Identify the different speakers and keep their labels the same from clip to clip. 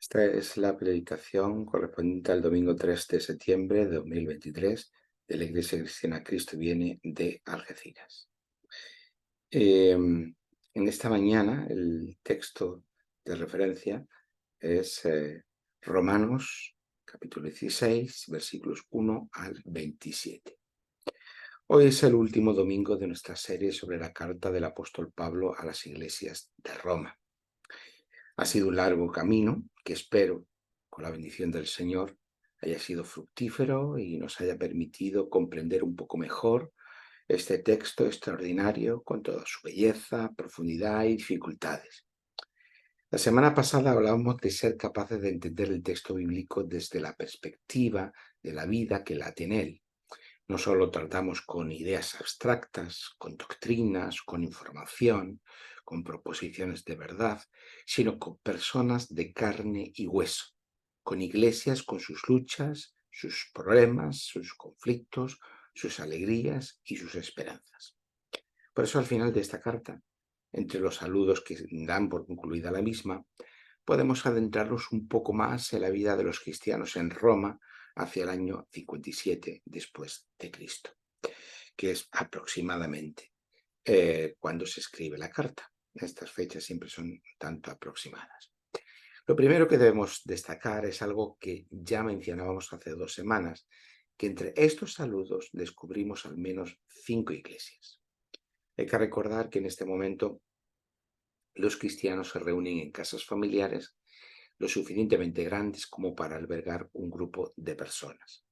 Speaker 1: Esta es la predicación correspondiente al domingo 3 de septiembre de 2023 de la Iglesia Cristiana Cristo Viene de Algeciras. En esta mañana el texto de referencia es Romanos capítulo 16, versículos 1 al 27. Hoy es el último domingo de nuestra serie sobre la carta del apóstol Pablo a las iglesias de Roma. Ha sido un largo camino que espero, con la bendición del Señor, haya sido fructífero y nos haya permitido comprender un poco mejor este texto extraordinario con toda su belleza, profundidad y dificultades. La semana pasada hablábamos de ser capaces de entender el texto bíblico desde la perspectiva de la vida que late en él. No solo tratamos con ideas abstractas, con doctrinas, con información, con proposiciones de verdad, sino con personas de carne y hueso, con iglesias con sus luchas, sus problemas, sus conflictos, sus alegrías y sus esperanzas. Por eso al final de esta carta, entre los saludos que dan por concluida la misma, podemos adentrarnos un poco más en la vida de los cristianos en Roma hacia el año 57 después de Cristo, que es aproximadamente cuando se escribe la carta. Estas fechas siempre son tanto aproximadas. Lo primero que debemos destacar es algo que ya mencionábamos hace 2 semanas, que entre estos saludos descubrimos al menos 5 iglesias. Hay que recordar que en este momento los cristianos se reúnen en casas familiares lo suficientemente grandes como para albergar un grupo de personas.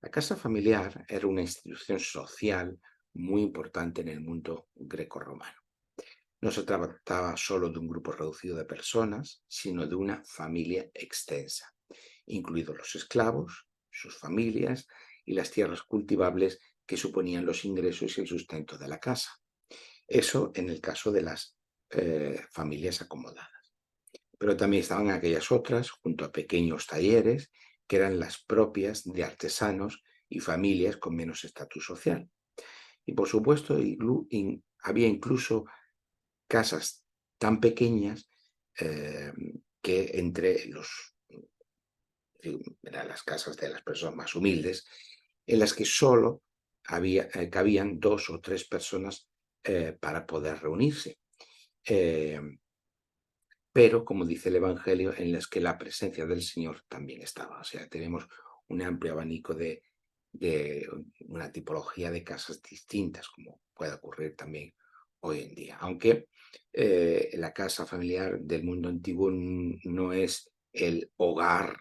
Speaker 1: La casa familiar era una institución social muy importante en el mundo grecorromano. No se trataba solo de un grupo reducido de personas, sino de una familia extensa, incluidos los esclavos, sus familias y las tierras cultivables que suponían los ingresos y el sustento de la casa. Eso en el caso de las familias acomodadas. Pero también estaban aquellas otras, junto a pequeños talleres, que eran las propias de artesanos y familias con menos estatus social. Y por supuesto, había incluso casas tan pequeñas eh, que entre eran las casas de las personas más humildes, en las que solo cabían 2 o 3 personas para poder reunirse. Eh, pero, como dice el Evangelio, en las que la presencia del Señor también estaba. O sea, tenemos un amplio abanico de una tipología de casas distintas, como puede ocurrir también hoy en día. Aunque la casa familiar del mundo antiguo no es el hogar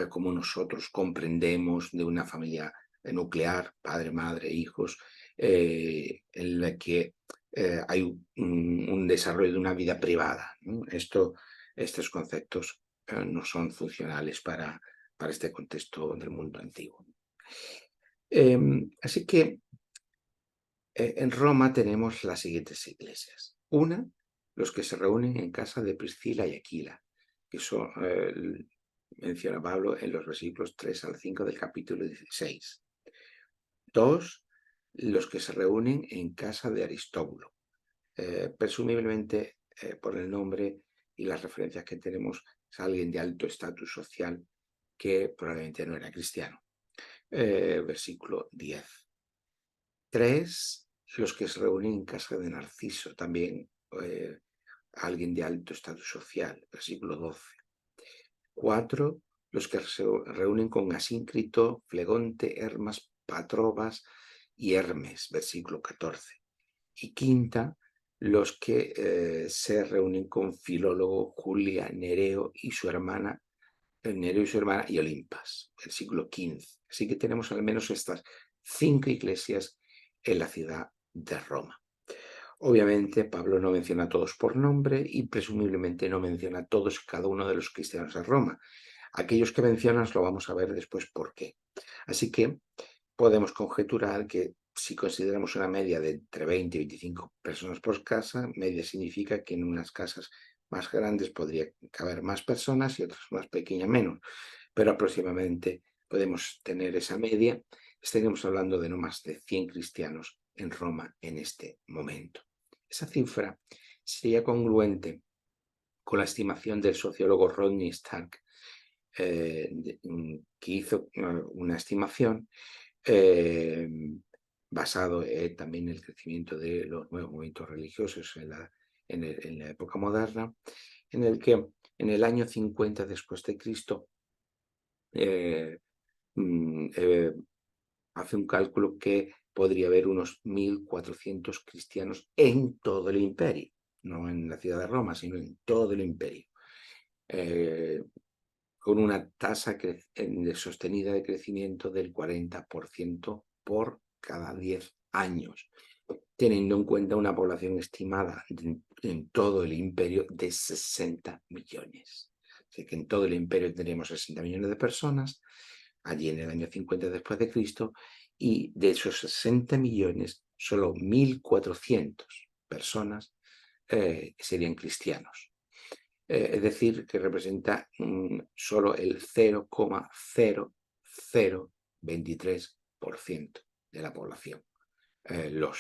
Speaker 1: como nosotros comprendemos de una familia nuclear, padre, madre, hijos, en la que hay un desarrollo de una vida privada, ¿no? Estos conceptos no son funcionales para este contexto del mundo antiguo. Así que en Roma tenemos las siguientes iglesias. Una, los que se reúnen en casa de Priscila y Aquila, que son, menciona Pablo en los versículos 3 al 5 del capítulo 16. Dos, los que se reúnen en casa de Aristóbulo. Presumiblemente, por el nombre y las referencias que tenemos, es alguien de alto estatus social que probablemente no era cristiano. Versículo 10. 3, los que se reúnen en casa de Narciso, también alguien de alto estatus social. Versículo 12. 4, los que se reúnen con Asíncrito, Flegonte, Hermas, Patrobas y Hermes. Versículo 14. Y quinta, los que se reúnen con Filólogo, Julia, Nereo y su hermana, y Olimpas, versículo 15. Así que tenemos al menos estas 5 iglesias en la ciudad de Roma. Obviamente, Pablo no menciona a todos por nombre y presumiblemente no menciona a todos y cada uno de los cristianos de Roma. Aquellos que mencionas lo vamos a ver después por qué. Así que podemos conjeturar que si consideramos una media de entre 20 y 25 personas por casa, media significa que en unas casas más grandes podría caber más personas y otras más pequeñas menos, pero aproximadamente podemos tener esa media. Estaríamos hablando de no más de 100 cristianos en Roma en este momento. Esa cifra sería congruente con la estimación del sociólogo Rodney Stark que hizo una estimación basado también en el crecimiento de los nuevos movimientos religiosos en la época moderna, en el que en el año 50 después de Cristo eh, mm, eh, hace un cálculo que podría haber unos 1.400 cristianos en todo el imperio, no en la ciudad de Roma, sino en todo el imperio, eh, con una tasa sostenida de crecimiento del 40% por cada 10 años, teniendo en cuenta una población estimada en todo el imperio de 60 millones. Así que en todo el imperio tendríamos 60 millones de personas, allí en el año 50 después de Cristo, y de esos 60 millones, solo 1.400 personas serían cristianos. Es decir, que representa solo el 0,0023% de la población. Los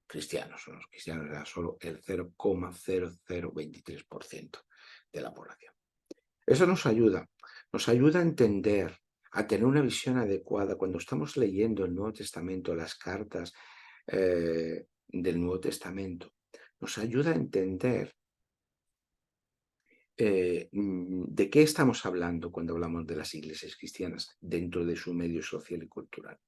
Speaker 1: cristianos eran solo el 0,0023% de la población. Eso nos ayuda a entender, a tener una visión adecuada cuando estamos leyendo el Nuevo Testamento, las cartas del Nuevo Testamento. Nos ayuda a entender de qué estamos hablando cuando hablamos de las iglesias cristianas dentro de su medio social y cultural.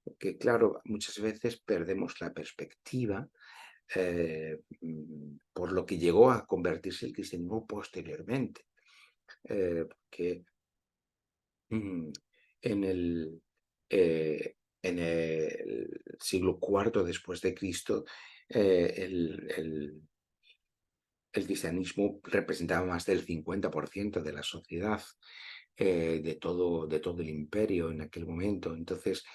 Speaker 1: Porque, claro, muchas veces perdemos la perspectiva por lo que llegó a convertirse el cristianismo posteriormente. Que en el, en el siglo IV después de Cristo, el cristianismo representaba más del 50% de la sociedad, de todo el imperio en aquel momento. Entonces,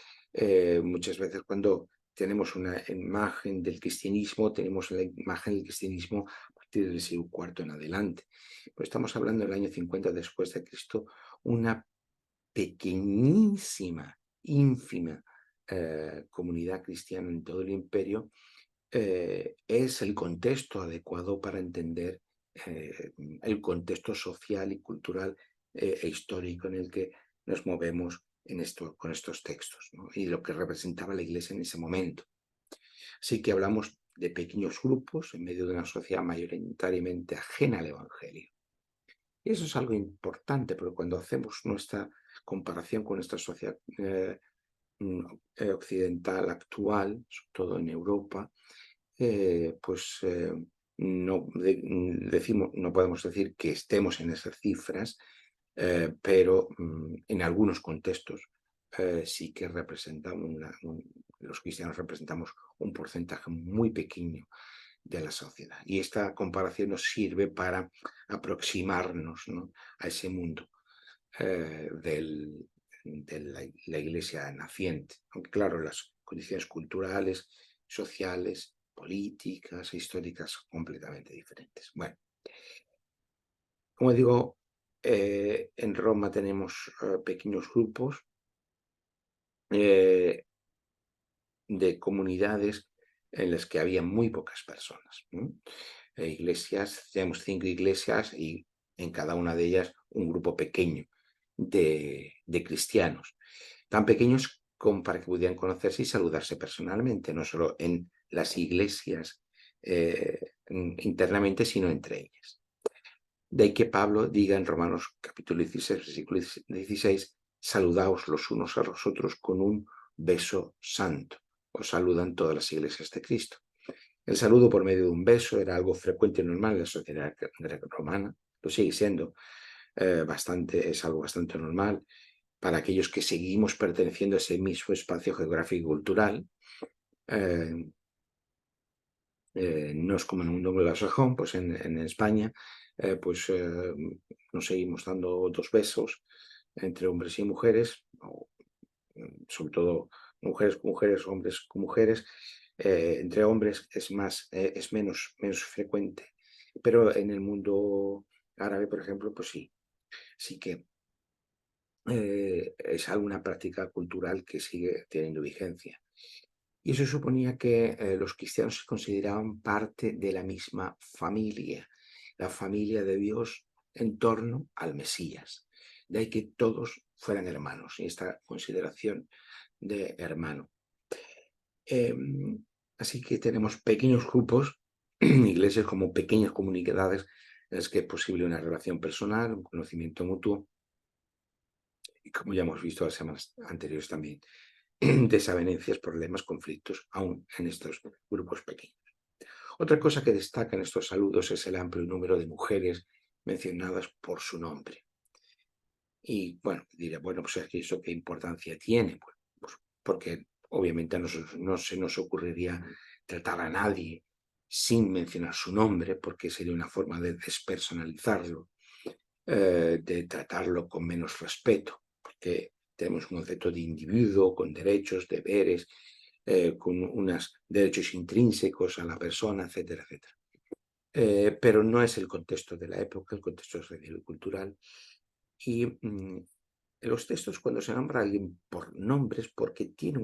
Speaker 1: muchas veces cuando tenemos una imagen del cristianismo, tenemos la imagen del cristianismo a partir del siglo IV en adelante. Pues estamos hablando del año 50 después de Cristo, una pequeñísima, ínfima comunidad cristiana en todo el imperio, es el contexto adecuado para entender el contexto social y cultural e histórico en el que nos movemos con estos textos, ¿no? Y lo que representaba la Iglesia en ese momento. Así que hablamos de pequeños grupos en medio de una sociedad mayoritariamente ajena al Evangelio. Y eso es algo importante, porque cuando hacemos nuestra comparación con esta sociedad occidental actual, sobre todo en Europa, pues no podemos decir que estemos en esas cifras, pero en algunos contextos sí que los cristianos representamos un porcentaje muy pequeño de la sociedad. Y esta comparación nos sirve para aproximarnos, ¿no?, a ese mundo de la iglesia naciente. Aunque claro, las condiciones culturales, sociales, políticas e históricas son completamente diferentes. Bueno, como digo, en Roma tenemos pequeños grupos de comunidades en las que había muy pocas personas. Iglesias, tenemos 5 iglesias y en cada una de ellas un grupo pequeño de cristianos, tan pequeños como para que pudieran conocerse y saludarse personalmente, no solo en las iglesias internamente, sino entre ellas. De ahí que Pablo diga en Romanos capítulo 16, versículo 16, saludaos los unos a los otros con un beso santo. Os saludan todas las iglesias de Cristo. El saludo por medio de un beso era algo frecuente y normal en la sociedad greco-romana, lo sigue siendo, es algo bastante normal para aquellos que seguimos perteneciendo a ese mismo espacio geográfico y cultural. No es como en un mundo anglosajón, pues en España, pues nos seguimos dando 2 besos entre hombres y mujeres, o sobre todo mujeres con mujeres, hombres con mujeres. Entre hombres es menos frecuente, pero en el mundo árabe, por ejemplo, pues sí que es alguna práctica cultural que sigue teniendo vigencia. Y eso suponía que los cristianos se consideraban parte de la misma familia, la familia de Dios en torno al Mesías. De ahí que todos fueran hermanos, y esta consideración de hermano. Así que tenemos pequeños grupos, iglesias como pequeñas comunidades en las que es posible una relación personal, un conocimiento mutuo, y como ya hemos visto las semanas anteriores también, desavenencias, problemas, conflictos, aún en estos grupos pequeños. Otra cosa que destaca en estos saludos es el amplio número de mujeres mencionadas por su nombre. Y bueno, dirá, bueno, pues ¿eso qué importancia tiene? Pues porque obviamente no se nos ocurriría tratar a nadie sin mencionar su nombre, porque sería una forma de despersonalizarlo, de tratarlo con menos respeto, porque tenemos un concepto de individuo con derechos, deberes, con unos derechos intrínsecos a la persona, etcétera, etcétera. Pero no es el contexto de la época, el contexto es social y cultural. Y en los textos, cuando se nombra a alguien por nombres, porque tiene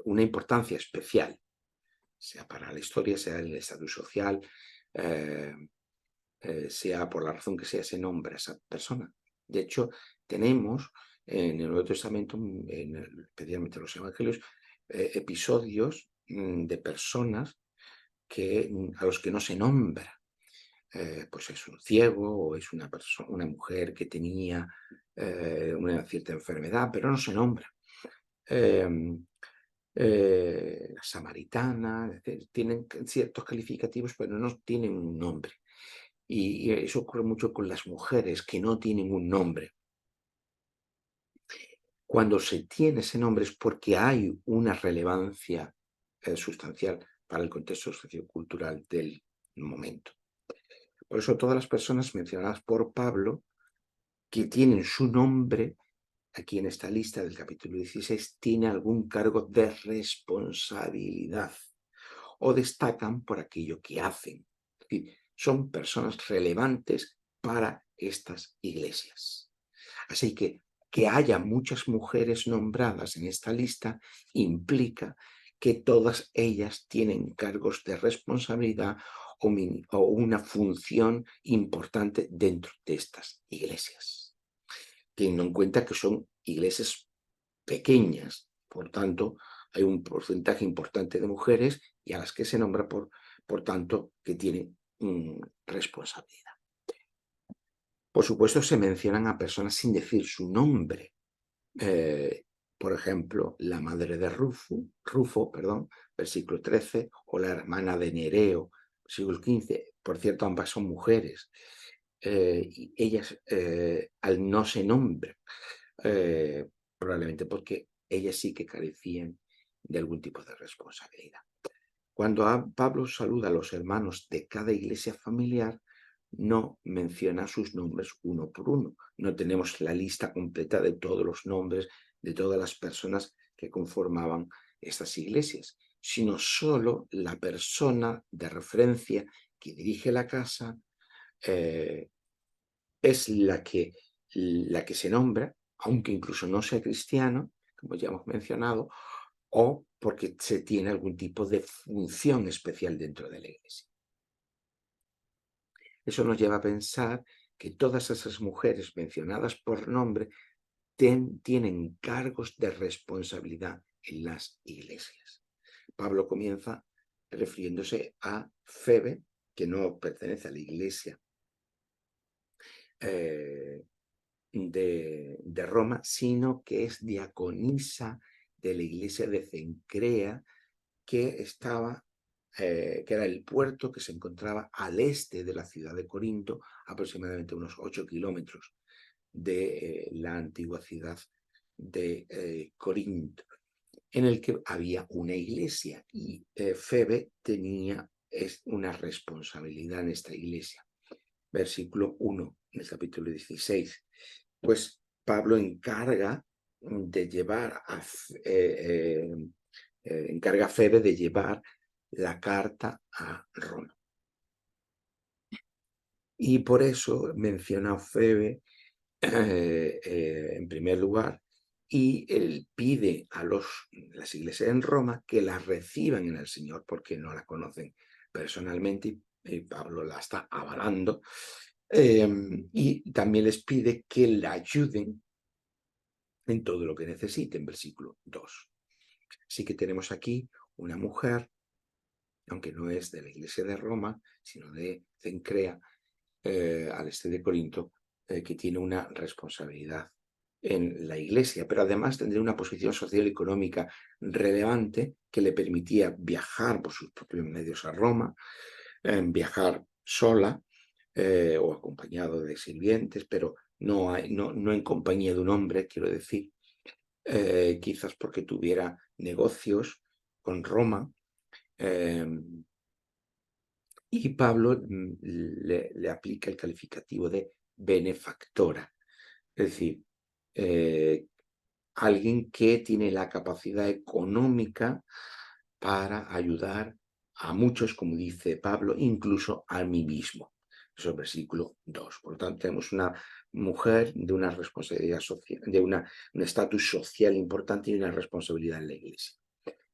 Speaker 1: una importancia especial, sea para la historia, sea en el estatus social, eh, sea por la razón que sea, se nombra a esa persona. De hecho, tenemos en el Nuevo Testamento, especialmente en los Evangelios, episodios de personas a los que no se nombra. Pues es un ciego o es una mujer que tenía una cierta enfermedad, pero no se nombra. La samaritana, es decir, tienen ciertos calificativos, pero no tienen un nombre. Y eso ocurre mucho con las mujeres que no tienen un nombre. Cuando se tiene ese nombre es porque hay una relevancia sustancial para el contexto sociocultural del momento. Por eso todas las personas mencionadas por Pablo que tienen su nombre aquí en esta lista del capítulo 16 tiene algún cargo de responsabilidad o destacan por aquello que hacen. Es decir, son personas relevantes para estas iglesias. Así que haya muchas mujeres nombradas en esta lista implica que todas ellas tienen cargos de responsabilidad o una función importante dentro de estas iglesias, teniendo en cuenta que son iglesias pequeñas, por tanto, hay un porcentaje importante de mujeres y a las que se nombra, por tanto, que tienen responsabilidad. Por supuesto, se mencionan a personas sin decir su nombre. Por ejemplo, la madre de Rufo, versículo 13, o la hermana de Nereo, versículo 15. Por cierto, ambas son mujeres. Y ellas, al no se nombran, probablemente porque ellas sí que carecían de algún tipo de responsabilidad. Cuando Pablo saluda a los hermanos de cada iglesia familiar, no menciona sus nombres uno por uno. No tenemos la lista completa de todos los nombres de todas las personas que conformaban estas iglesias, sino solo la persona de referencia que dirige la casa es la que se nombra, aunque incluso no sea cristiano, como ya hemos mencionado, o porque se tiene algún tipo de función especial dentro de la iglesia. Eso nos lleva a pensar que todas esas mujeres mencionadas por nombre tienen cargos de responsabilidad en las iglesias. Pablo comienza refiriéndose a Febe, que no pertenece a la iglesia de Roma, sino que es diaconisa de la iglesia de Cencrea, que era el puerto que se encontraba al este de la ciudad de Corinto, aproximadamente unos 8 kilómetros de la antigua ciudad de Corinto, en el que había una iglesia y Febe tenía una responsabilidad en esta iglesia. Versículo 1 en el capítulo 16. Pues Pablo encarga a Febe de llevar la carta a Roma. Y por eso menciona a Febe en primer lugar, y él pide a las iglesias en Roma que la reciban en el Señor porque no la conocen personalmente Pablo la está avalando, y también les pide que la ayuden en todo lo que necesiten, versículo 2. Así que tenemos aquí una mujer, aunque no es de la iglesia de Roma, sino de Cencrea, al este de Corinto, que tiene una responsabilidad en la iglesia, pero además tendría una posición social y económica relevante que le permitía viajar por sus propios medios a Roma, viajar sola o acompañado de sirvientes, pero no en compañía de un hombre, quiero decir, quizás porque tuviera negocios con Roma. Y Pablo le aplica el calificativo de benefactora, es decir, alguien que tiene la capacidad económica para ayudar a muchos, como dice Pablo, incluso a mí mismo. Eso es el versículo 2. Por lo tanto, tenemos una mujer de una responsabilidad social, de un estatus social importante y una responsabilidad en la iglesia.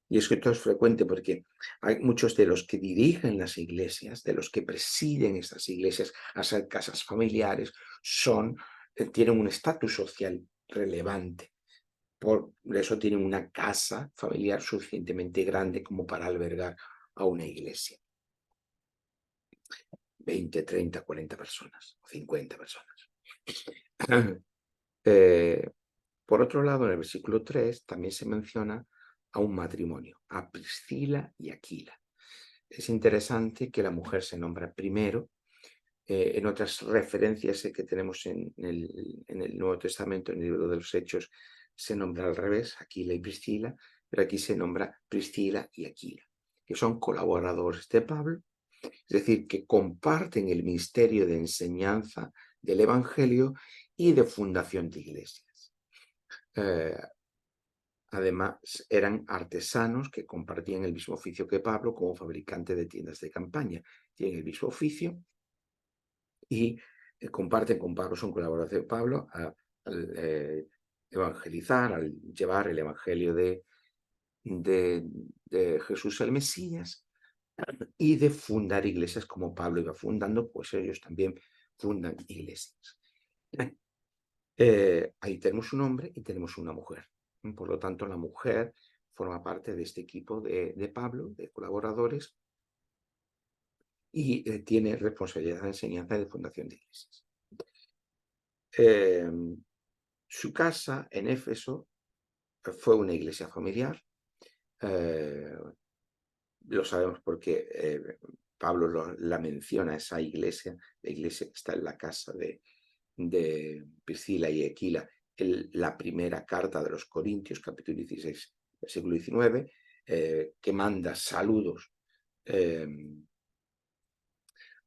Speaker 1: Y es que esto es frecuente porque hay muchos de los que dirigen las iglesias, de los que presiden estas iglesias, a ser casas familiares, tienen un estatus social relevante. Por eso tienen una casa familiar suficientemente grande como para albergar a una iglesia. 20, 30, 40 personas, 50 personas. Por otro lado, en el versículo 3 también se menciona a un matrimonio, a Priscila y Aquila. Es interesante que la mujer se nombra primero. En otras referencias que tenemos en el Nuevo Testamento, en el libro de los Hechos, se nombra al revés, Aquila y Priscila, pero aquí se nombra Priscila y Aquila, que son colaboradores de Pablo, es decir, que comparten el ministerio de enseñanza del Evangelio y de fundación de iglesias. Además, eran artesanos que compartían el mismo oficio que Pablo como fabricante de tiendas de campaña. Tienen el mismo oficio y comparten con Pablo, son colaboradores de Pablo al evangelizar, al llevar el evangelio de Jesús el Mesías y de fundar iglesias como Pablo iba fundando, pues ellos también fundan iglesias. Ahí tenemos un hombre y tenemos una mujer. Por lo tanto, la mujer forma parte de este equipo de Pablo, de colaboradores, y tiene responsabilidad de enseñanza y de fundación de iglesias. Su casa en Éfeso fue una iglesia familiar. Lo sabemos porque Pablo la menciona, esa iglesia, la iglesia que está en la casa de Priscila y Aquila, la primera carta de los Corintios, capítulo 16, versículo 19, que manda saludos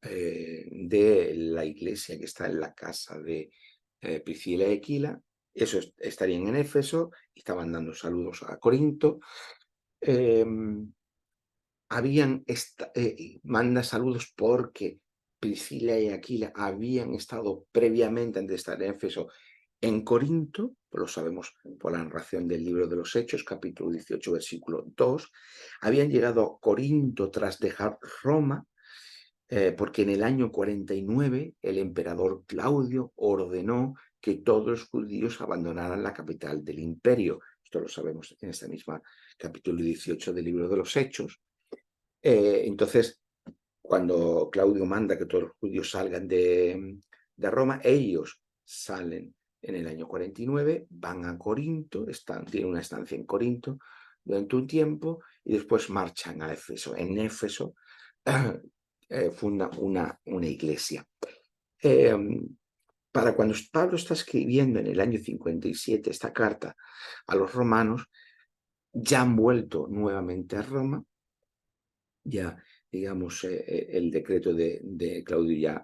Speaker 1: de la iglesia que está en la casa de Priscila y Aquila. Esos estarían en Éfeso y estaban dando saludos a Corinto. Manda saludos porque Priscila y Aquila habían estado previamente, antes de estar en Éfeso, en Corinto, lo sabemos por la narración del libro de los Hechos, capítulo 18, versículo 2, habían llegado a Corinto tras dejar Roma, porque en el año 49 el emperador Claudio ordenó que todos los judíos abandonaran la capital del imperio. Esto lo sabemos en este mismo capítulo 18 del libro de los Hechos. Entonces, cuando Claudio manda que todos los judíos salgan de Roma, ellos salen en el año 49, van a Corinto, tienen una estancia en Corinto durante un tiempo y después marchan a Éfeso. En Éfeso funda una iglesia. Para cuando Pablo está escribiendo en el año 57 esta carta a los romanos, ya han vuelto nuevamente a Roma, ya, digamos, el decreto de Claudio ya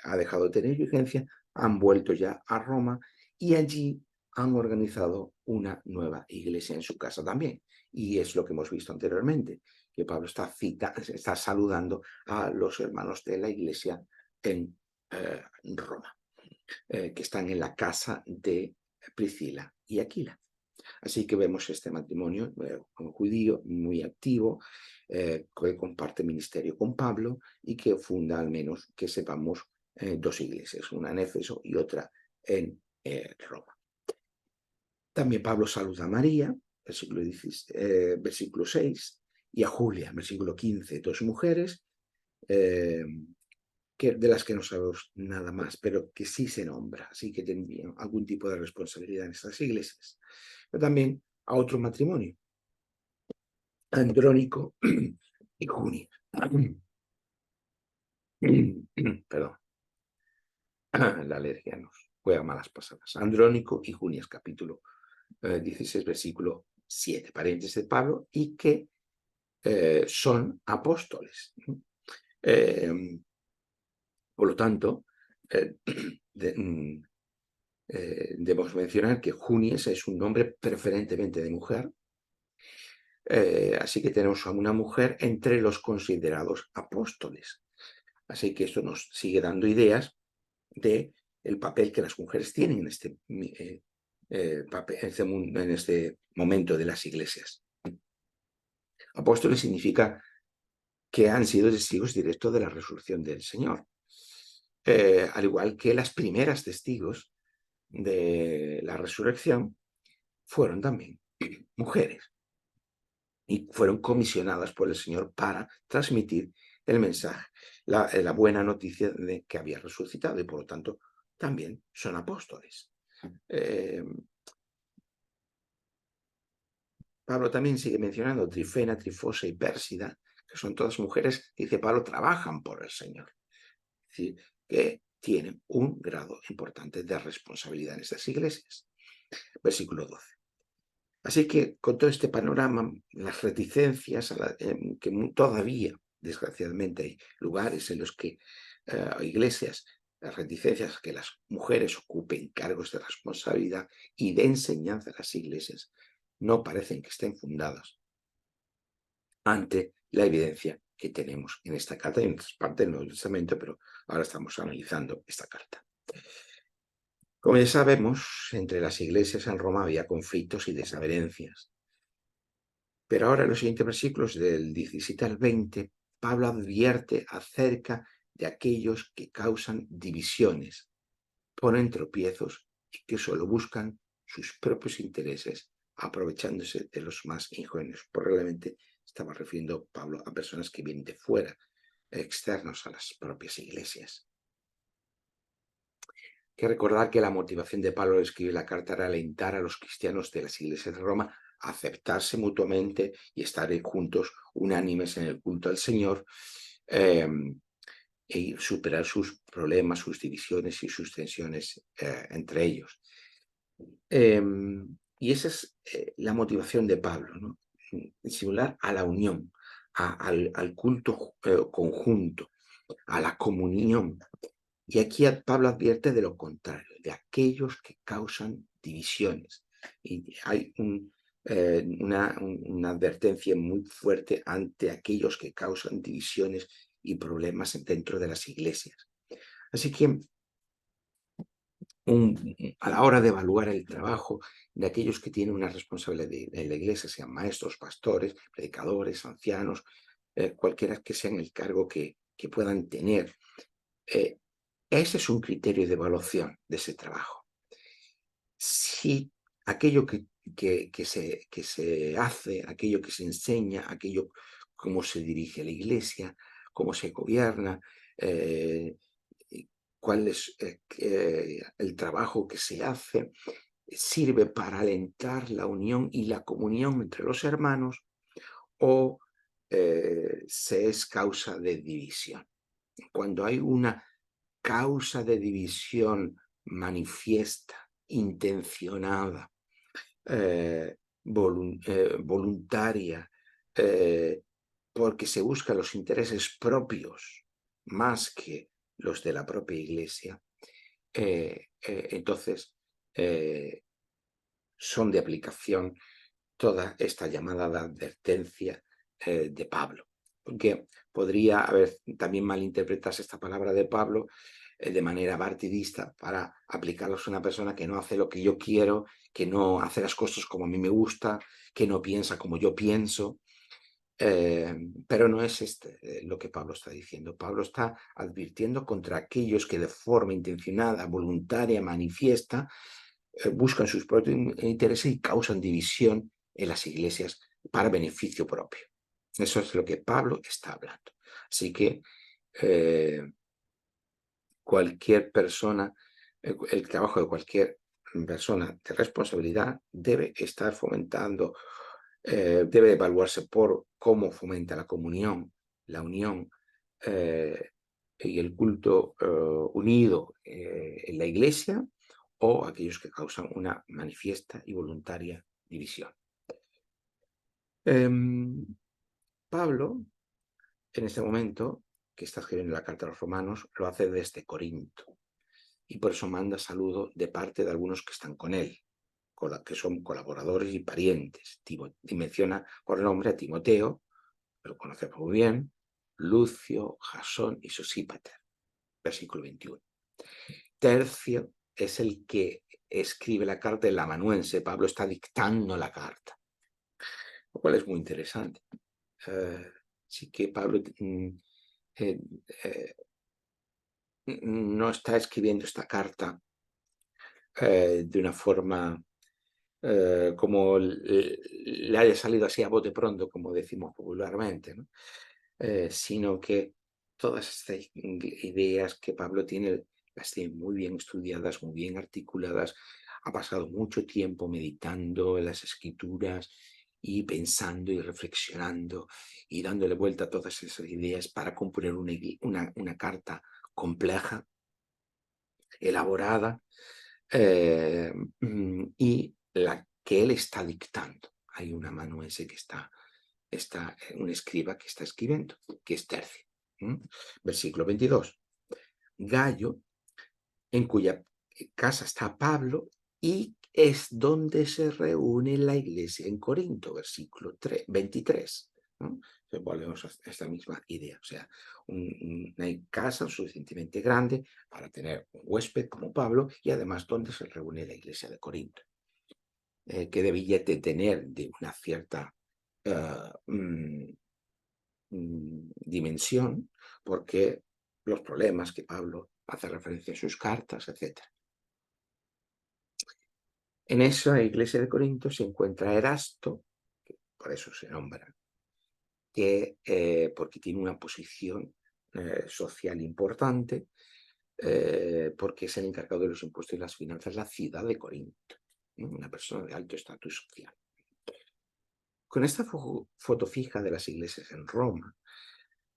Speaker 1: ha dejado de tener vigencia, han vuelto ya a Roma y allí han organizado una nueva iglesia en su casa también. Y es lo que hemos visto anteriormente, que Pablo está saludando a los hermanos de la iglesia en Roma, que están en la casa de Priscila y Aquila. Así que vemos este matrimonio un judío muy activo, que comparte ministerio con Pablo y que funda, al menos que sepamos, dos iglesias, una en Éfeso y otra en Roma. También Pablo saluda a María, versículo 6, y a Julia, versículo 15, dos mujeres, de las que no sabemos nada más, pero que sí se nombra, así que tenían algún tipo de responsabilidad en estas iglesias. Pero también a otro matrimonio, Andrónico y Junia. Perdón, la alergia nos juega malas pasadas. Andrónico y Junias, capítulo 16, versículo 7, parientes de Pablo, y que son apóstoles. Por lo tanto, debemos mencionar que Junias es un nombre preferentemente de mujer, así que tenemos a una mujer entre los considerados apóstoles. Así que esto nos sigue dando ideas de el papel que las mujeres tienen en en este momento de las iglesias. Apóstoles significa que han sido testigos directos de la resurrección del Señor, al igual que las primeras testigos de la resurrección fueron también mujeres y fueron comisionadas por el Señor para transmitir el mensaje, la buena noticia de que había resucitado, y por lo tanto también son apóstoles. Pablo también sigue mencionando Trifena, Trifosa y Pérsida, que son todas mujeres, dice Pablo, trabajan por el Señor. Es decir, que tienen un grado importante de responsabilidad en estas iglesias. Versículo 12. Así que con todo este panorama, las reticencias, que todavía, desgraciadamente, hay lugares en los que iglesias, las reticencias a que las mujeres ocupen cargos de responsabilidad y de enseñanza en las iglesias, no parecen que estén fundadas ante la evidencia que tenemos en esta carta y en otras partes del Nuevo Testamento, pero ahora estamos analizando esta carta. Como ya sabemos, entre las iglesias en Roma había conflictos y desavenencias. Pero ahora en los siguientes versículos, del 17 al 20, Pablo advierte acerca de aquellos que causan divisiones, ponen tropiezos y que solo buscan sus propios intereses, aprovechándose de los más ingenuos. Probablemente estaba refiriendo Pablo a personas que vienen de fuera, externos a las propias iglesias. Hay que recordar que la motivación de Pablo al escribir la carta era alentar a los cristianos de las iglesias de Roma a aceptarse mutuamente y estar juntos, unánimes en el culto al Señor, y superar sus problemas, sus divisiones y sus tensiones entre ellos. Y esa es la motivación de Pablo, ¿no? Similar a la unión, al culto conjunto, a la comunión. Y aquí Pablo advierte de lo contrario, de aquellos que causan divisiones. Y hay una advertencia muy fuerte ante aquellos que causan divisiones y problemas dentro de las iglesias. Así que a la hora de evaluar el trabajo de aquellos que tienen una responsabilidad en la iglesia, sean maestros, pastores, predicadores, ancianos, cualquiera que sean el cargo que puedan tener, ese es un criterio de evaluación de ese trabajo. Si aquello que se hace, aquello que se enseña, aquello cómo se dirige la iglesia, cómo se gobierna, cuál es el trabajo que se hace, sirve para alentar la unión y la comunión entre los hermanos, o se es causa de división. Cuando hay una causa de división manifiesta, intencionada, voluntaria, porque se buscan los intereses propios más que los de la propia iglesia, entonces son de aplicación toda esta llamada de advertencia de Pablo. Porque podría haber también malinterpretarse esta palabra de Pablo de manera partidista para aplicarlos a una persona que no hace lo que yo quiero, que no hace las cosas como a mí me gusta, que no piensa como yo pienso. Pero no es lo que Pablo está diciendo. Pablo está advirtiendo contra aquellos que de forma intencionada, voluntaria, manifiesta, buscan sus propios intereses y causan división en las iglesias para beneficio propio. Eso es lo que Pablo está hablando. Así que cualquier persona, el trabajo de cualquier persona de responsabilidad debe estar fomentando, debe evaluarse por cómo fomenta la comunión, la unión y el culto unido en la iglesia, o aquellos que causan una manifiesta y voluntaria división. Pablo, en este momento, que está escribiendo la carta a los romanos, lo hace desde Corinto, y por eso manda saludo de parte de algunos que están con él, que son colaboradores y parientes. Y menciona por nombre a Timoteo, lo conocemos muy bien, Lucio, Jasón y Sosípater, versículo 21. Tercio es el que escribe la carta, el amanuense. Pablo está dictando la carta, lo cual es muy interesante. Sí que Pablo no está escribiendo esta carta de una forma como le haya salido así a bote pronto, como decimos popularmente, ¿no? Sino que todas estas ideas que Pablo tiene las tiene muy bien estudiadas, muy bien articuladas, ha pasado mucho tiempo meditando en las escrituras y pensando y reflexionando y dándole vuelta a todas esas ideas para componer una carta compleja, elaborada, y la que él está dictando. Hay un amanuense que está un escriba que está escribiendo, que es Tercio. Versículo 22. Gallo, en cuya casa está Pablo, y es donde se reúne la iglesia en Corinto, versículo 23. ¿No? Volvemos a esta misma idea, o sea, una casa suficientemente grande para tener un huésped como Pablo, y además donde se reúne la iglesia de Corinto, que debía de tener de una cierta dimensión, porque los problemas que Pablo hace referencia en sus cartas, etc. En esa iglesia de Corinto se encuentra Erasto, que por eso se nombra, que porque tiene una posición social importante, porque es el encargado de los impuestos y las finanzas de la ciudad de Corinto, ¿no? Una persona de alto estatus social. Con esta foto fija de las iglesias en Roma,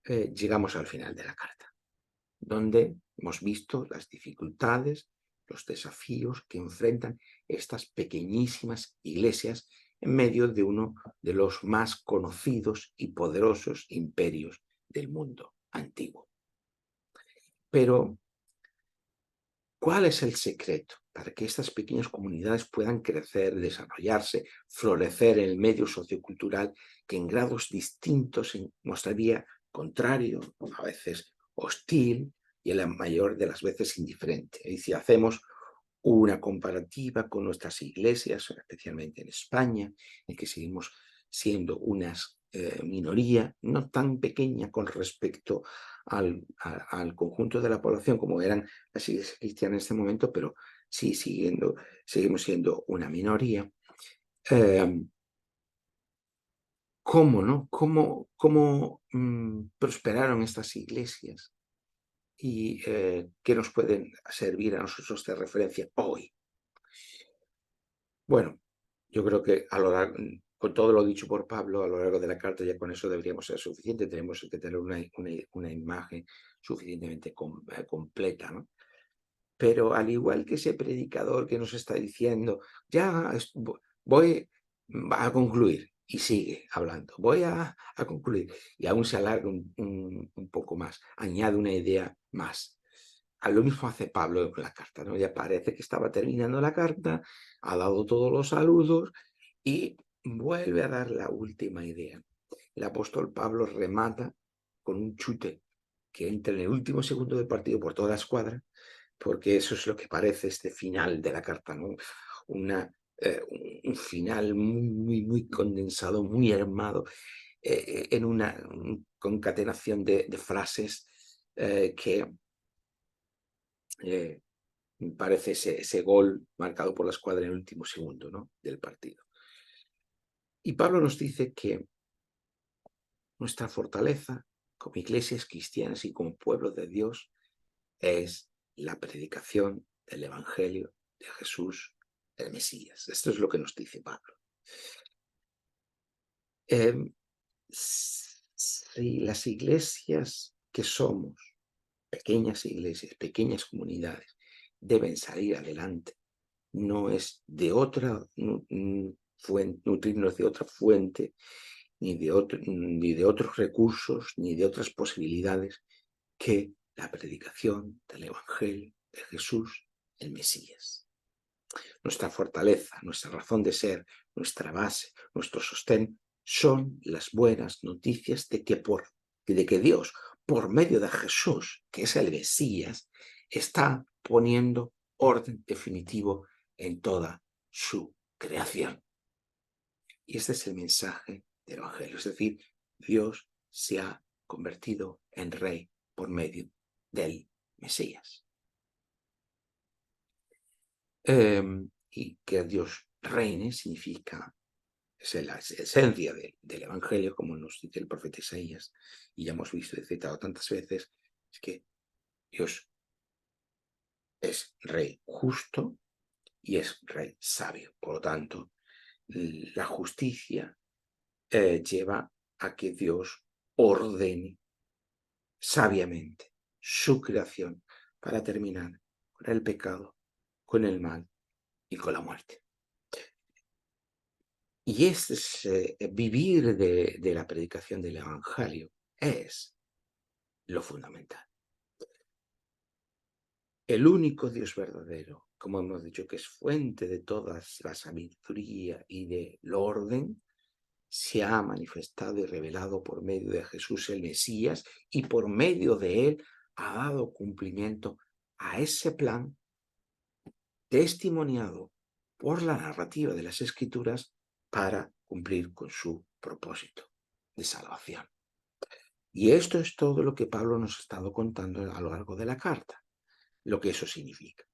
Speaker 1: llegamos al final de la carta, donde hemos visto las dificultades, los desafíos que enfrentan estas pequeñísimas iglesias en medio de uno de los más conocidos y poderosos imperios del mundo antiguo. Pero, ¿cuál es el secreto para que estas pequeñas comunidades puedan crecer, desarrollarse, florecer en el medio sociocultural que en grados distintos se mostraría contrario, a veces hostil y en la mayor de las veces indiferente? Y si hacemos una comparativa con nuestras iglesias, especialmente en España, en que seguimos siendo una minoría no tan pequeña con respecto al conjunto de la población como eran las iglesias cristianas en este momento, pero sí seguimos siendo una minoría. ¿Cómo, no? ¿Cómo prosperaron estas iglesias? Y qué nos pueden servir a nosotros de referencia hoy. Bueno, yo creo que con todo lo dicho por Pablo a lo largo de la carta, ya con eso deberíamos ser suficiente. Tenemos que tener una imagen suficientemente completa, ¿no? Pero al igual que ese predicador que nos está diciendo, ya voy a concluir, y sigue hablando, voy a concluir, y aún se alarga un poco más, añade una idea más. A lo mismo hace Pablo con la carta, ¿no? Ya parece que estaba terminando la carta, ha dado todos los saludos y vuelve a dar la última idea. El apóstol Pablo remata con un chute que entre en el último segundo del partido por toda la escuadra, porque eso es lo que parece este final de la carta, ¿no? Un final muy condensado, muy armado, en una concatenación de frases que parece ese gol marcado por la escuadra en el último segundo, ¿no?, del partido. Y Pablo nos dice que nuestra fortaleza como iglesias cristianas y como pueblo de Dios es la predicación del Evangelio de Jesús, el Mesías. Esto es lo que nos dice Pablo. Si las iglesias que somos, pequeñas iglesias, pequeñas comunidades, deben salir adelante, no es de otra fuente, nutrirnos de otra fuente, ni de otros recursos, ni de otras posibilidades que la predicación del Evangelio de Jesús, el Mesías. Nuestra fortaleza, nuestra razón de ser, nuestra base, nuestro sostén, son las buenas noticias de que Dios, por medio de Jesús, que es el Mesías, está poniendo orden definitivo en toda su creación. Y este es el mensaje del Evangelio, es decir, Dios se ha convertido en rey por medio del Mesías. Y que Dios reine significa, es la esencia del Evangelio, como nos dice el profeta Isaías, y ya hemos visto y citado tantas veces, es que Dios es rey justo y es rey sabio. Por lo tanto, la justicia lleva a que Dios ordene sabiamente su creación para terminar con el pecado, con el mal y con la muerte. Y vivir de la predicación del Evangelio es lo fundamental. El único Dios verdadero, como hemos dicho, que es fuente de toda la sabiduría y del orden, se ha manifestado y revelado por medio de Jesús el Mesías, y por medio de él ha dado cumplimiento a ese plan testimoniado por la narrativa de las Escrituras para cumplir con su propósito de salvación. Y esto es todo lo que Pablo nos ha estado contando a lo largo de la carta, lo que eso significa.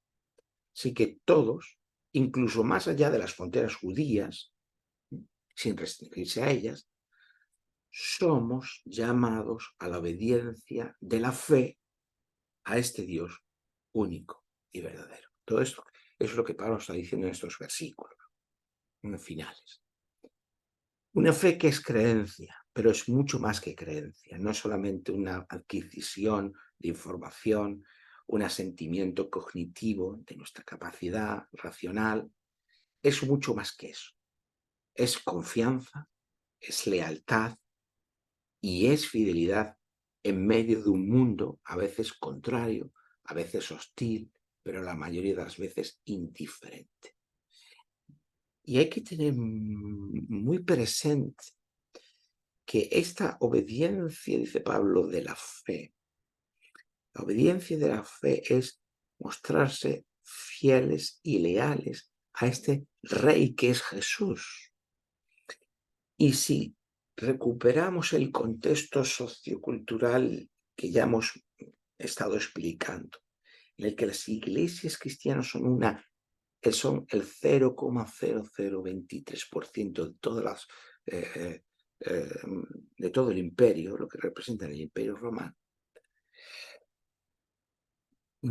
Speaker 1: Así que todos, incluso más allá de las fronteras judías, sin restringirse a ellas, somos llamados a la obediencia de la fe a este Dios único y verdadero. Todo esto es lo que Pablo está diciendo en estos versículos finales. Una fe que es creencia, pero es mucho más que creencia. No es solamente una adquisición de información, un asentimiento cognitivo de nuestra capacidad racional. Es mucho más que eso. Es confianza, es lealtad y es fidelidad en medio de un mundo a veces contrario, a veces hostil, pero la mayoría de las veces indiferente. Y hay que tener muy presente que esta obediencia, dice Pablo, de la fe, la obediencia de la fe es mostrarse fieles y leales a este rey que es Jesús. Y si recuperamos el contexto sociocultural que ya hemos estado explicando, en el que las iglesias cristianas son el 0,0023% de todas las de todo el imperio, lo que representa el imperio romano,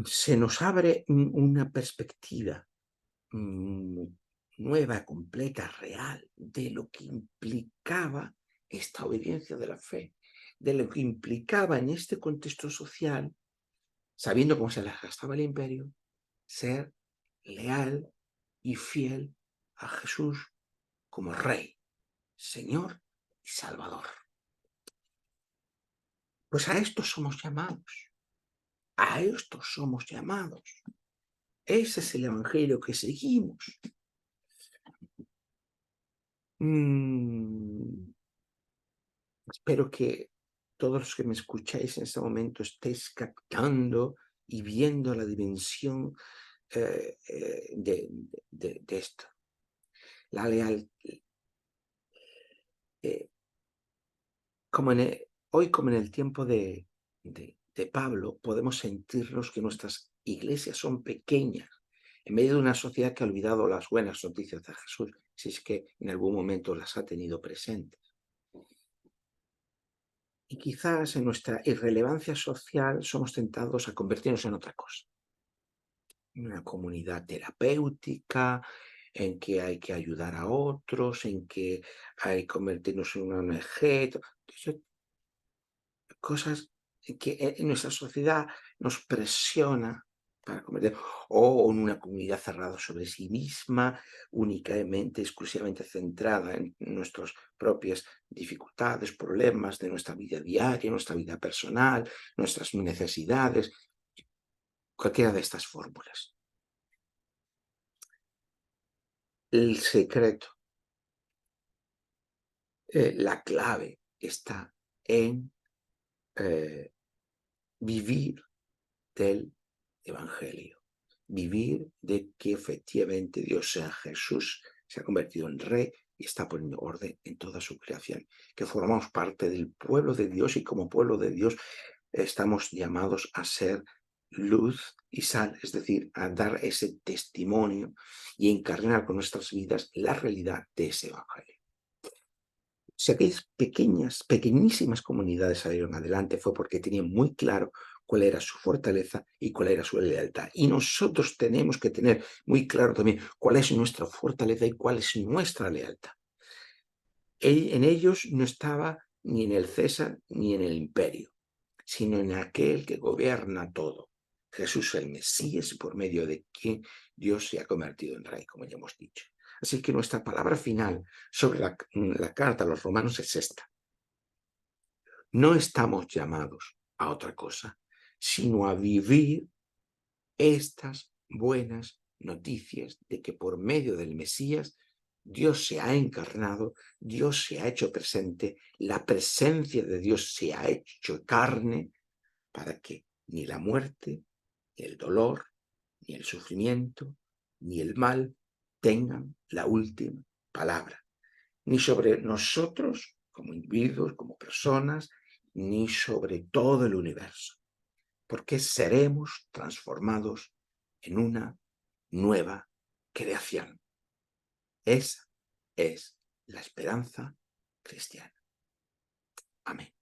Speaker 1: se nos abre una perspectiva nueva, completa, real, de lo que implicaba esta obediencia de la fe, de lo que implicaba en este contexto social, sabiendo cómo se les gastaba el imperio, ser leal y fiel a Jesús como Rey, Señor y Salvador. Pues a esto somos llamados. A esto somos llamados. Ese es el Evangelio que seguimos. Espero que todos los que me escucháis en este momento estéis captando y viendo la dimensión de esto. La lealtad. Hoy, como en el tiempo de Pablo, podemos sentirnos que nuestras iglesias son pequeñas en medio de una sociedad que ha olvidado las buenas noticias de Jesús, si es que en algún momento las ha tenido presentes. Y quizás en nuestra irrelevancia social somos tentados a convertirnos en otra cosa. En una comunidad terapéutica, en que hay que ayudar a otros, en que hay que convertirnos en una ONG, cosas que en nuestra sociedad nos presiona para convertir, o en una comunidad cerrada sobre sí misma, únicamente, exclusivamente centrada en nuestras propias dificultades, problemas de nuestra vida diaria, nuestra vida personal, nuestras necesidades, cualquiera de estas fórmulas. El secreto, la clave está en vivir del Evangelio. Vivir de que efectivamente Dios en Jesús se ha convertido en Rey y está poniendo orden en toda su creación. Que formamos parte del pueblo de Dios y como pueblo de Dios estamos llamados a ser luz y sal, es decir, a dar ese testimonio y encarnar con nuestras vidas la realidad de ese Evangelio. Si aquellas pequeñísimas comunidades salieron adelante fue porque tenían muy claro cuál era su fortaleza y cuál era su lealtad. Y nosotros tenemos que tener muy claro también cuál es nuestra fortaleza y cuál es nuestra lealtad. En ellos no estaba ni en el César ni en el imperio, sino en aquel que gobierna todo. Jesús el Mesías, por medio de quien Dios se ha convertido en Rey, como ya hemos dicho. Así que nuestra palabra final sobre la carta a los romanos es esta. No estamos llamados a otra cosa, sino a vivir estas buenas noticias de que por medio del Mesías Dios se ha encarnado, Dios se ha hecho presente, la presencia de Dios se ha hecho carne para que ni la muerte, ni el dolor, ni el sufrimiento, ni el mal tengan la última palabra, ni sobre nosotros como individuos, como personas, ni sobre todo el universo, porque seremos transformados en una nueva creación. Esa es la esperanza cristiana. Amén.